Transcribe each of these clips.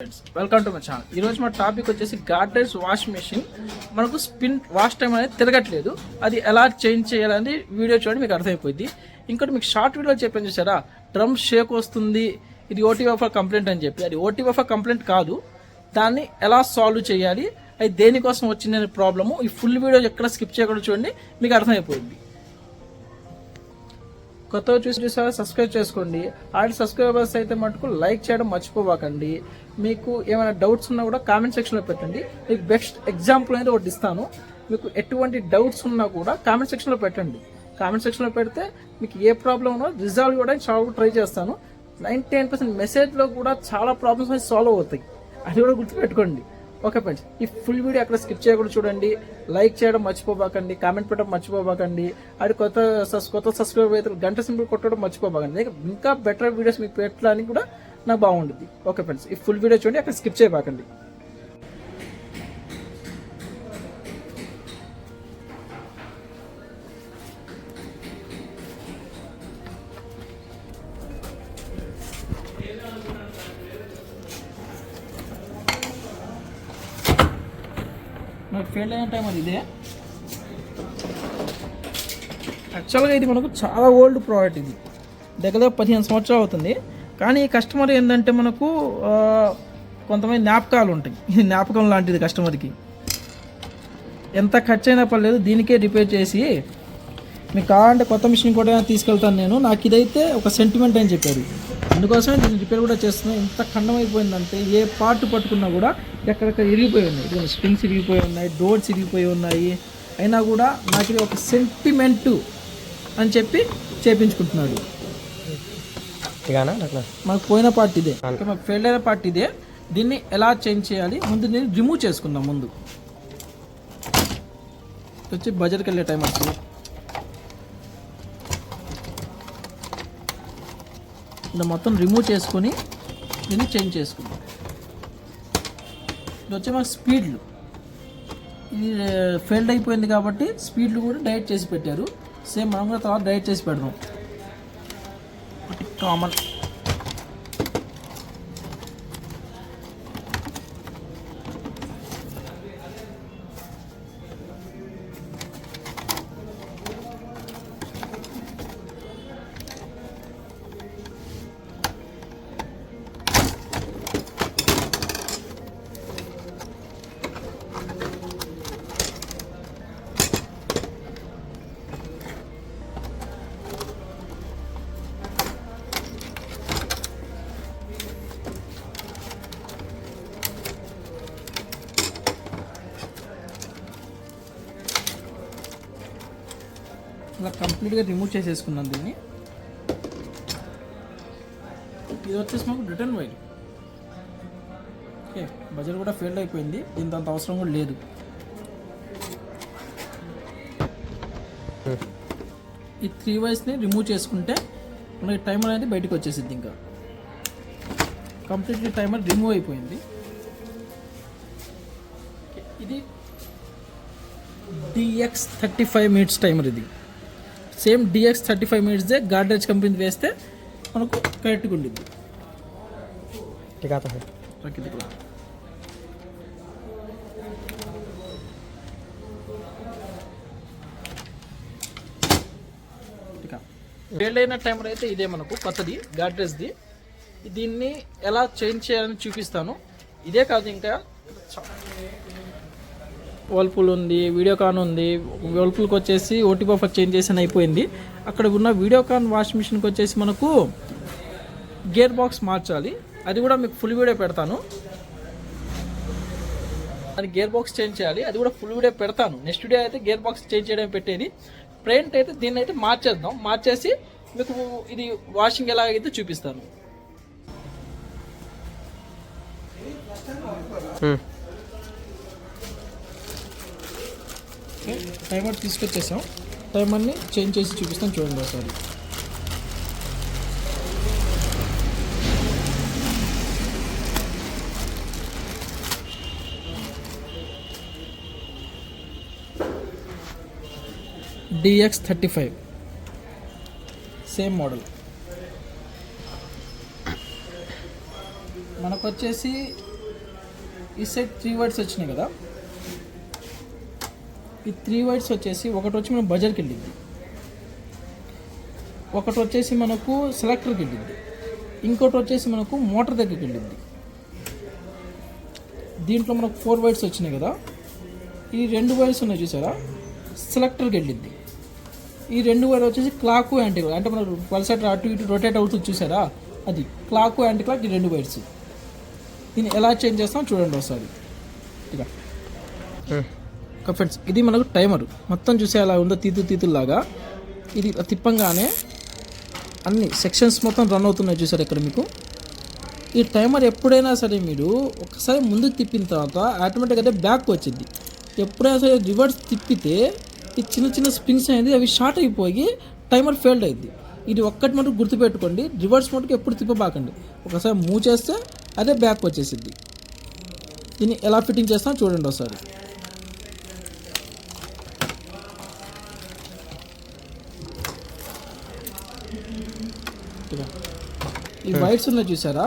Welcome to my channel. ఈరోజు మా topic వచ్చేసి గాడ్రేజ్ వాష్ మెషిన్. మనకు స్పిన్ వాష్ టైం అనేది తిరగట్లేదు, అది ఎలా చేంజ్ చేయాలని వీడియో చూడండి, మీకు అర్థమైపోయింది. ఇంకోటి మీకు షార్ట్ వీడియో చెప్పాను చూసారా, డ్రమ్ షేక్ వస్తుంది, ఇది ఓటీవీఎఫ్ కంప్లైంట్ అని చెప్పి. అది ఓటీవీఎఫ్ కంప్లైంట్ కాదు, దాన్ని ఎలా సాల్వ్ చేయాలి, అది దేనికోసం వచ్చిందనే ప్రాబ్లము. ఈ ఫుల్ వీడియో ఎక్కడ స్కిప్ చేయకుండా చూడండి, మీకు అర్థమైపోయింది. కొత్తగా చూసారా, సబ్స్క్రైబ్ చేసుకోండి. ఆల్రెడీ సబ్స్క్రైబర్స్ అయితే మటుకు లైక్ చేయడం మర్చిపోవాకండి. మీకు ఏమైనా డౌట్స్ ఉన్నా కూడా కామెంట్ సెక్షన్లో పెట్టండి. మీకు బెస్ట్ ఎగ్జాంపుల్ అనేది ఒకటి ఇస్తాను. మీకు ఎటువంటి డౌట్స్ ఉన్నా కూడా కామెంట్ సెక్షన్లో పెట్టండి. కామెంట్ సెక్షన్లో పెడితే మీకు ఏ ప్రాబ్లం ఉన్నా రిజాల్వ్ కూడా చాలా ట్రై చేస్తాను. 99% మెసేజ్లో కూడా చాలా ప్రాబ్లమ్స్ అనేది సాల్వ్ అవుతాయి, అది కూడా గుర్తుపెట్టుకోండి. ఓకే ఫ్రెండ్స్, ఈ ఫుల్ వీడియో అక్కడ స్కిప్ చేయకుండా చూడండి. లైక్ చేయడం మర్చిపోబాకండి, కామెంట్ పెట్టడం మర్చిపోబాకండి. అది కొత్త సబ్స్క్రైబర్ అయితే గంట సింబల్ కొట్టడం మర్చిపోబాకండి. ఇంకా బెటర్ వీడియోస్ మీకు పెట్టడానికి కూడా నాకు బాగుంటుంది. ఓకే ఫ్రెండ్స్, ఈ ఫుల్ వీడియో చూడండి, అక్కడ స్కిప్ చేయబాకండి. నాకు ఫెయిల్ అయిన టైం అది ఇదే. యాక్చువల్గా ఇది మనకు చాలా ఓల్డ్ ప్రోడక్ట్, ఇది దగ్గర 15 సంవత్సరాలు అవుతుంది. కానీ ఈ కస్టమర్ ఏంటంటే మనకు కొంతమంది జ్ఞాపకాలు ఉంటాయి, ఇది జ్ఞాపకం లాంటిది. కస్టమర్కి ఎంత ఖర్చు అయినా పర్లేదు, దీనికే రిపేర్ చేసి మీకు కావాలంటే కొత్త మిషన్ కూడా తీసుకెళ్తాను నేను, నాకు ఇదైతే ఒక సెంటిమెంట్ అని చెప్పారు. అందుకోసమే దీన్ని రిపేర్ కూడా చేస్తున్నాను. ఎంత ఖండం అయిపోయిందంటే ఏ పార్ట్ పట్టుకున్నా కూడా ఎక్కడెక్కడ ఇరిగిపోయి ఉన్నాయి. స్ప్రింగ్స్ ఇరిగిపోయి ఉన్నాయి, డోర్స్ ఇరిగిపోయి ఉన్నాయి. అయినా కూడా నాకు ఇది ఒక సెంటిమెంటు అని చెప్పి చేయించుకుంటున్నాడు. మాకు పోయిన పార్ట్ ఇదే, మాకు ఫెయిల్ అయిన పార్ట్ ఇదే. దీన్ని ఎలా చేంజ్ చేయాలి, ముందు నేను రిమూవ్ చేసుకుందాం. ముందు వచ్చి బజార్కి వెళ్ళే టైం వస్తుంది. ఇలా మొత్తం రిమూవ్ చేసుకొని దీన్ని చేంజ్ చేసుకుందాం. ఇది వచ్చి మాకు స్పీడ్లు, ఇది ఫెయిల్డ్ అయిపోయింది కాబట్టి స్పీడ్లు కూడా డైరెక్ట్ చేసి పెట్టారు. సేమ్ మనం కూడా తర్వాత డైరెక్ట్ చేసి పెడదాం. కామన్ ఇలా కంప్లీట్గా రిమూవ్ చేసేసుకున్నాం దీన్ని. ఇది వచ్చేసి మాకు రిటర్న్ వైర్. ఓకే, బజార్ కూడా ఫెయిల్ అయిపోయింది, దీంతో అంత అవసరం కూడా లేదు. ఈ 3 వైర్స్ని రిమూవ్ చేసుకుంటే మనకి టైమర్ అనేది బయటకు వచ్చేసింది. ఇంకా కంప్లీట్లీ టైమర్ రిమూవ్ అయిపోయింది. ఇది DX35 మినిట్స్ టైమర్. ఇది సేమ్ DX35 మినిట్స్దే గాడ్రేజ్ కంపెనీ వేస్తే మనకు కరెక్ట్గా ఉండిద్ది. ఫెయిల్ అయిన టైమర్ అయితే ఇదే మనకు కొత్తది గాడ్రేజ్ది. దీన్ని ఎలా చేంజ్ చేయాలని చూపిస్తాను. ఇదే కాదు, ఇంకా వర్ల్పూల్ ఉంది, వీడియోకాన్ ఉంది. వర్ల్పూల్కి వచ్చేసి ఓటీపీఎఫ్ చేంజ్ చేసిన అయిపోయింది. అక్కడ ఉన్న వీడియోకాన్ వాష్ మిషన్కి వచ్చేసి మనకు గేర్ బాక్స్ మార్చాలి, అది కూడా మీకు ఫుల్ వీడియో పెడతాను. అది గేర్ బాక్స్ చేంజ్ చేయాలి, అది కూడా ఫుల్ వీడియో పెడతాను. నెక్స్ట్ వీడియో అయితే గేర్ బాక్స్ చేంజ్ చేయడం పెట్టేది. ప్రింట్ అయితే దీన్ని అయితే మార్చేద్దాం, మార్చేసి మీకు ఇది వాషింగ్ ఎలాగైతే చూపిస్తాను. టైమర్ తీసుకొచ్చేసాం, టైమర్ని చేంజ్ చేసి చూపిస్తాను చూడండి ఒకసారి. DX35 same model. మనకు వచ్చేసి ఈ సైడ్ 3 వైర్స్ వచ్చినాయి కదా, ఈ 3 వైర్స్ వచ్చేసి ఒకటి వచ్చి మనం బజర్కి వెళ్ళింది, ఒకటి వచ్చేసి మనకు సెలెక్టర్కి వెళ్ళింది, ఇంకోటి వచ్చేసి మనకు మోటార్ దగ్గరికి వెళ్ళింది. దీంట్లో మనకు 4 వైర్స్ వచ్చినాయి కదా, ఈ 2 వైర్స్ ఉన్నాయి చూసారా సెలెక్టర్కి వెళ్ళింది. ఈ 2 వైర్ వచ్చేసి క్లాక్ యాంటీ క్లాక్, అంటే మనకు పల్సర్ అటు ఇటు రొటేట్ అవుతుంది చూసారా, అది క్లాక్ యాంటీ క్లాక్. ఈ 2 వైర్స్ దీన్ని ఎలా చేంజ్ చేస్తాం చూడండి ఒకసారి. ఇక ఫ్రెండ్స్ ఇది మనకు టైమర్ మొత్తం చూసే అలా ఉందో తీతుల్లాగా. ఇది తిప్పంగానే అన్ని సెక్షన్స్ మొత్తం రన్ అవుతున్నాయి చూసారు ఇక్కడ మీకు. ఈ టైమర్ ఎప్పుడైనా సరే మీరు ఒకసారి ముందుకు తిప్పిన తర్వాత ఆటోమేటిక్గా అయితే బ్యాక్ వచ్చింది. ఎప్పుడైనా సరే రివర్స్ తిప్పితే ఈ చిన్న చిన్న స్ప్రింగ్స్ అనేది అవి షార్ట్ అయిపోయి టైమర్ ఫెయిల్డ్ అయింది. ఇది ఒక్కటి మటుకు గుర్తుపెట్టుకోండి, రివర్స్ మటుకు ఎప్పుడు తిప్పబాకండి. ఒకసారి మూవ్ చేస్తే అదే బ్యాక్ వచ్చేసింది. దీన్ని ఎలా ఫిట్టింగ్ చేస్తాం చూడండి ఒకసారి. ఈ వైర్స్ ఉన్నాయి చూసారా,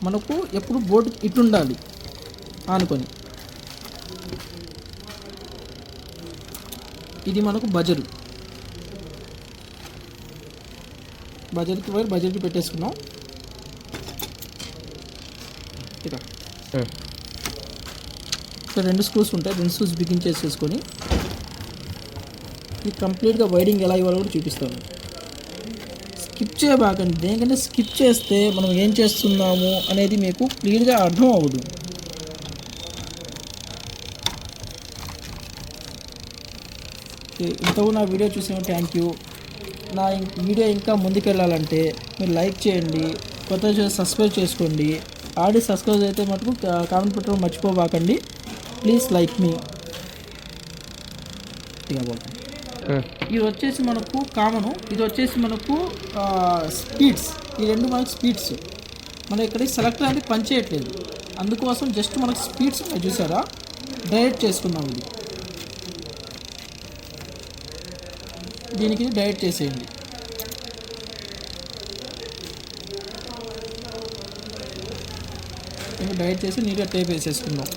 మనకు ఎప్పుడు బోర్డు ఇటు ఉండాలి ఆనుకొని. ఇది మనకు బజర్కి వైర్ బజర్కి పెట్టేసుకున్నాం. ఇక 2 స్క్రూస్ ఉంటాయి, 2 స్క్రూస్ బిగించేసేసుకొని ఇది కంప్లీట్గా వైరింగ్ ఎలా ఇవ్వాలో కూడా చూపిస్తాను. స్కిప్ చేయబాకండి, దేనికంటే స్కిప్ చేస్తే మనం ఏం చేస్తున్నాము అనేది మీకు క్లియర్గా అర్థం అవ్వదు. ఇంతకు నా వీడియో చూసిన థ్యాంక్ యూ. నా వీడియో ఇంకా ముందుకెళ్ళాలంటే మీరు లైక్ చేయండి, కొత్త సబ్స్క్రైబ్ చేసుకోండి. ఆల్రెడీ సబ్స్క్రైబ్ అయితే మటుకు కామెంట్ పెట్టడం మర్చిపోబాకండి. ప్లీజ్ లైక్ మీ. ఇది వచ్చేసి మనకు కామను, ఇది వచ్చేసి మనకు స్పీడ్స్. ఈ 2 మనకు స్పీడ్స్. మనం ఇక్కడ సెలెక్టర్ అనేది పనిచేయట్లేదు, అందుకోసం జస్ట్ మనకు స్పీడ్స్ చూసారా డైరెక్ట్ చేసుకుందాం. ఇది దీనికి డైరెక్ట్ చేసేయండి. డైరెక్ట్ చేసి నీట్గా టేప్ వేసేసుకుందాం.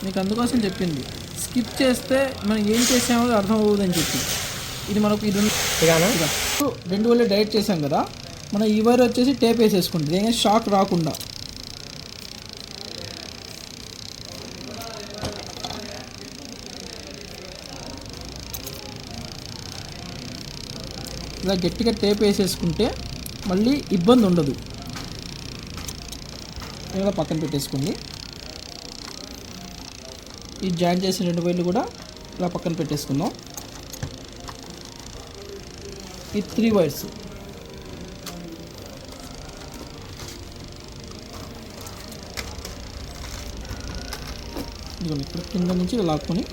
మీకు అందుకోసం చెప్పింది, స్కిప్ చేస్తే మనం ఏం చేసామో అర్థం అవ్వదని చెప్పి. ఇది మనకు ఇది 2 వల్లే డైరెక్ట్ చేసాం కదా, మనం ఈ వైర్ వచ్చేసి టేప్ వేసేసుకుంటుంది, ఏదైనా షాక్ రాకుండా. ఇలా గట్టిగా టేప్ వేసేసుకుంటే మళ్ళీ ఇబ్బంది ఉండదు. ఇలా పక్కన పెట్టేసుకోండి. ఈ జాయిన్ చేసిన 2 వైర్లు కూడా ఇలా పక్కన పెట్టేసుకుందాం. ఈ 3 వైర్స్ ఇదిగోండి, ఇక్కడ కింద నుంచి లాక్కొని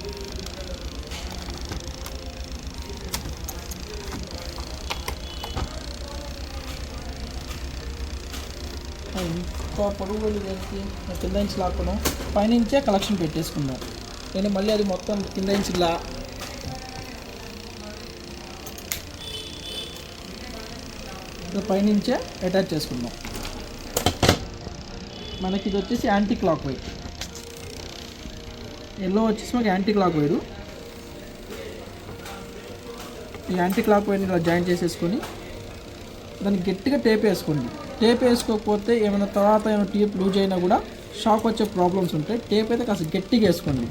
ఇంకా పొడుగు వెళ్ళి వేసి కింద నుంచి లాక్కోవడం, పైనుంచే కలెక్షన్ పెట్టేసుకుందాం. నేను మళ్ళీ అది మొత్తం కింద నుంచి పైనుంచే అటాచ్ చేసుకుందాం. మనకి ఇది వచ్చేసి యాంటీ క్లాక్ వైర్, ఎల్లో వచ్చేసి మనకి యాంటీ క్లాక్ వైరు. ఈ యాంటీ క్లాక్ వైర్ని ఇలా జాయిన్ చేసేసుకొని దాన్ని గట్టిగా టేప్ వేసుకోండి. టేప్ వేసుకోకపోతే ఏమైనా తర్వాత ఏమైనా టేప్ లూజ్ అయినా కూడా షాక్ వచ్చే ప్రాబ్లమ్స్ ఉంటాయి. టేప్ అయితే కాస్త గట్టిగా వేసుకోండి.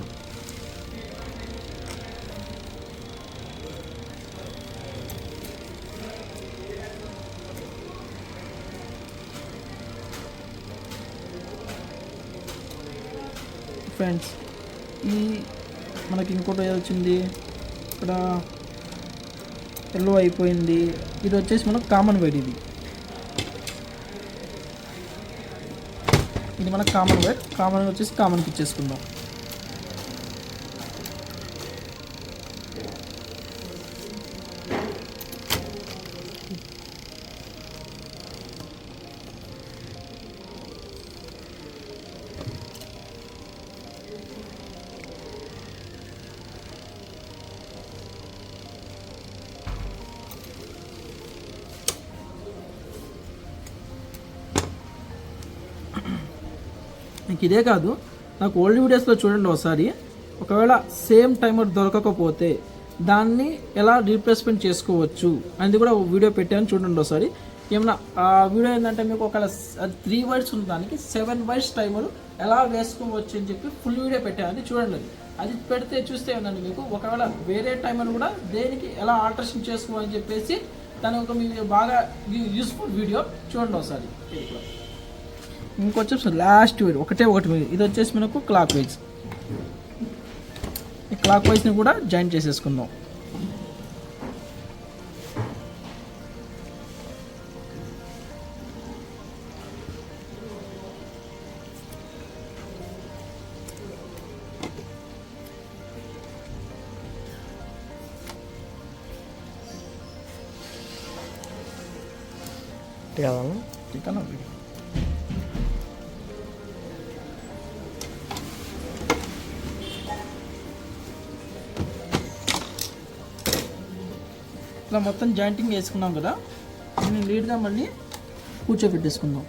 ఫ్రెండ్స్ ఈ మనకి ఇంకోటి ఏది వచ్చింది, ఇక్కడ ఎల్లో అయిపోయింది. ఇది వచ్చేసి మనకు కామన్ వైర్. ఇది మనకు కామన్ వైర్. కామన్ వచ్చేసి కామన్కి ఇచ్చేసుకుందాం. మీకు ఇదే కాదు, నాకు ఓల్డ్ వీడియోస్లో చూడండి ఒకసారి. ఒకవేళ సేమ్ టైమర్ దొరకకపోతే దాన్ని ఎలా రీప్లేస్మెంట్ చేసుకోవచ్చు అనేది కూడా వీడియో పెట్టాను, చూడండి ఒకసారి. ఏమన్నా ఆ వీడియో ఏంటంటే మీకు ఒకవేళ 3 వైర్స్ ఉన్న దానికి 7 వైర్స్ టైమర్ ఎలా వేసుకోవచ్చు అని చెప్పి ఫుల్ వీడియో పెట్టాను, చూడండి. అది పెడితే చూస్తే ఏంటంటే మీకు ఒకవేళ వేరే టైమర్ కూడా దేనికి ఎలా ఆల్టరేషన్ చేసుకోవాలని చెప్పేసి దాని ఒక మీకు బాగా యూస్ఫుల్ వీడియో చూడండి ఒకసారి. ఇంకొచ్చేసి లాస్ట్ వీడియో ఒకటి ఇది వచ్చేసి మనకు క్లాక్ వైజ్. ఈ క్లాక్ వైజ్ని కూడా జాయిన్ చేసేసుకుందాం. ఇలా మొత్తం జాయింటింగ్ వేసుకున్నాం కదా, దీన్ని నీట్గా మళ్ళీ కూర్చోబెట్టేసుకుందాం.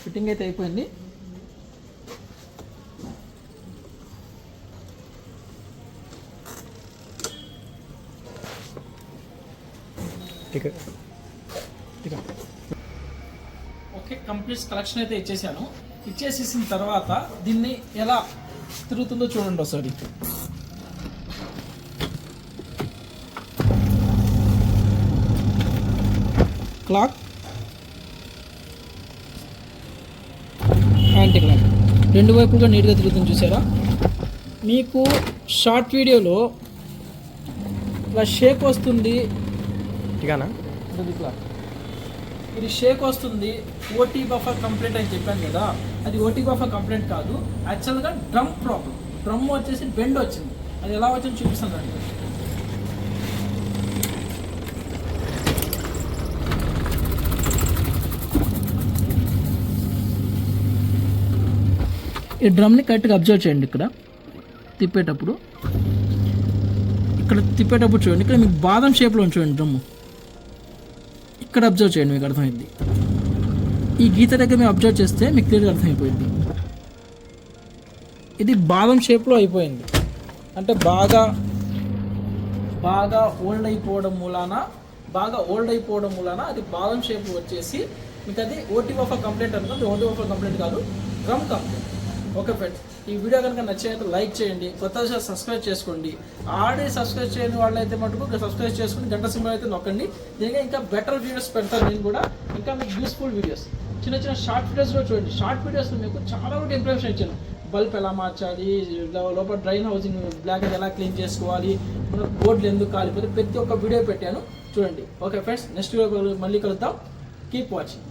ఫిట్టింగ్ అయితే అయిపోయింది. ఓకే, కంప్లీట్ కలెక్షన్ అయితే ఇచ్చేసాను. ఇచ్చేసేసిన తర్వాత దీన్ని ఎలా తిరుగుతుందో చూడండి ఒకసారి. క్లాక్ యాంటీ క్లాక్ రెండు వైపులుగా నీట్గా తిరుగుతుంది, చూసారా. మీకు షార్ట్ వీడియోలో ఇలా షేక్ వస్తుంది, ఇది షేక్ వస్తుంది. ఓటీ బఫర్ కంప్లైంట్ అని చెప్పాను కదా, అది ఓటీ బఫర్ కంప్లైంట్ కాదు, యాక్చువల్గా డ్రమ్ ప్రాబ్లం. డ్రమ్ వచ్చేసి బెండ్ వచ్చింది. అది ఎలా వచ్చింది చూపిస్తాను రండి. ఈ డ్రమ్ని కరెక్ట్గా అబ్జర్వ్ చేయండి. ఇక్కడ తిప్పేటప్పుడు చూడండి, ఇక్కడ మీకు బాదం షేప్లో చూడండి డ్రమ్. ఇక్కడ అబ్జర్వ్ చేయండి, మీకు అర్థమైంది. ఈ గీత దగ్గర మీరు అబ్జర్వ్ చేస్తే మీకు క్లియర్గా అర్థమైపోయింది. ఇది బాదం షేప్లో అయిపోయింది, అంటే బాగా ఓల్డ్ అయిపోవడం మూలాన అది బాదం షేప్ వచ్చేసి మీకు అది ఓటీ బఫర్ కంప్లైంట్ అనుకోండి. ఓటీ బఫర్ కంప్లైంట్ కాదు, డ్రమ్ కంప్లైంట్. ఓకే ఫ్రెండ్స్, ఈ వీడియో కనుక నచ్చినట్లయితే లైక్ చేయండి, కొత్తగా సబ్స్క్రైబ్ చేసుకోండి. ఆల్రెడీ సబ్స్క్రైబ్ చేయని వాళ్ళైతే మటుకు సబ్స్క్రైబ్ చేసుకుని గంట సింబల్ అయితే నొక్కండి. దీనిగా ఇంకా బెటర్ వీడియోస్ పెడతాను నేను కూడా, ఇంకా మీకు యూస్ఫుల్ వీడియోస్, చిన్న షార్ట్ వీడియోస్ కూడా చూడండి. షార్ట్ వీడియోస్లో మీకు చాలా వరకు ఇన్ఫర్మేషన్ ఇచ్చాను. బల్బ్ ఎలా మార్చాలి, లోపల డ్రైన్ హౌసింగ్ బ్లాక్ ఎలా క్లీన్ చేసుకోవాలి, మనకు బోర్డులు ఎందుకు కాలిపోతే ప్రతి ఒక్క వీడియో పెట్టాను, చూడండి. ఓకే ఫ్రెండ్స్, నెక్స్ట్ వీడియో మళ్ళీ కలుద్దాం. Keep watching.